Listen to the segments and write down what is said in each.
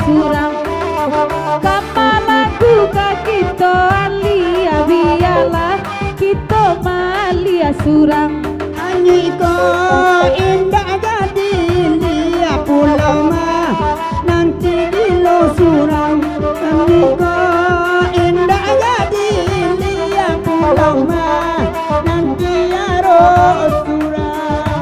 Surang kapalaku kakito alia bialah kita malia surang Anyi ko indah jadi lia pulau mah nanti di lo surang. Anyi ko indah jadi lia pulau mah nanti aro surang.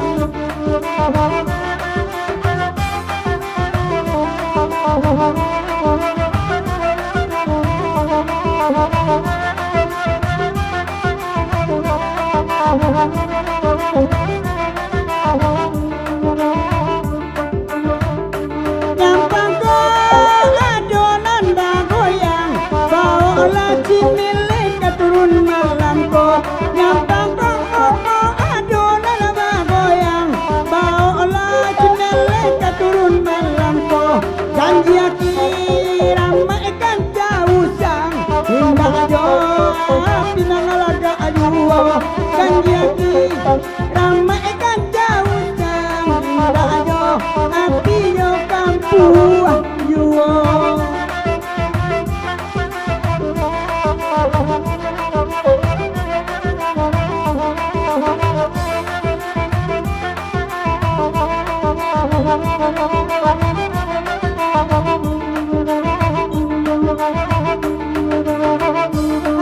Yang pangkal adonan dah goyang, bawa cimilik keturun malam ko. Yang pangkal adonan dah goyang, bawa cimilik keturun malam ko. Janji aki ramaikan jauh sang, indah jo pinangalaga aduwa. Janji aki ramaikan jauh sang, indah jo api yo kampung yuo.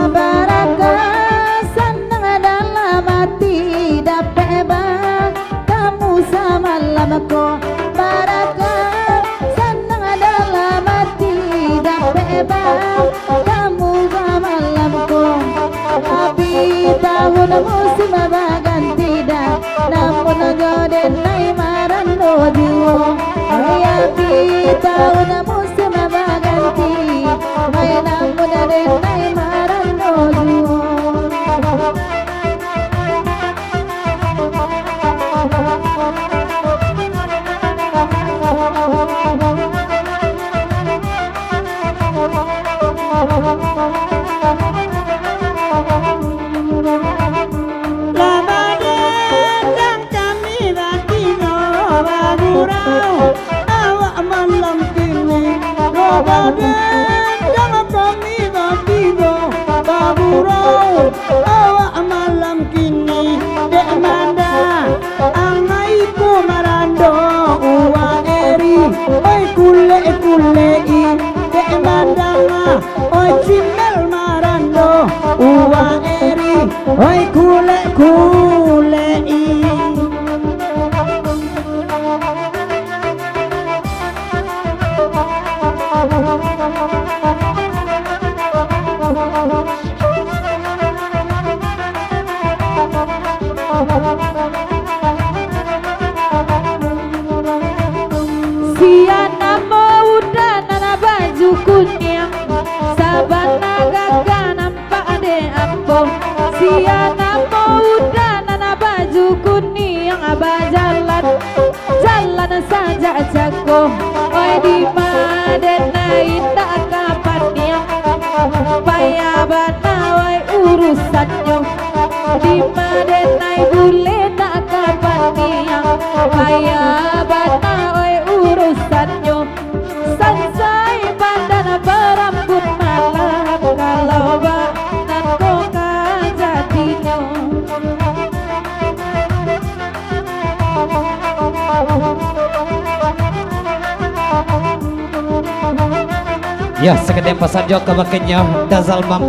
Baraka senang dalam hati dapat bang kamu sama lamaku. Baraka senang dalam hati dapat bang kamu sama lamaku. Tapi tahun musim berganti dah, namun jodoh naik marando diwo. Tapi tahun musim berganti, namun jodoh naik marando diwo. Lamadang kami batino bagurau awak malam kini. Lamadang kami batino bagurau awak malam kini. Dek manda angai ku marando uwa eri oi kule kule i. Dek manda oi cimel marando uwa eri oi kule kule i. Siana muda nana baju kuning, sabana gagah nampak ade ambo. Siana muda nana baju kuning, abah jalan jalan saja jago. Oi di madena indah kapan yang payah bana oi urusannya. Di madena bule tak kapan yang payah bana oi urusannya. Sansai badan berambut malam, kalau badan kok jadinya. Ya, sekedar pesan jauh ke makanya Dazal Mampu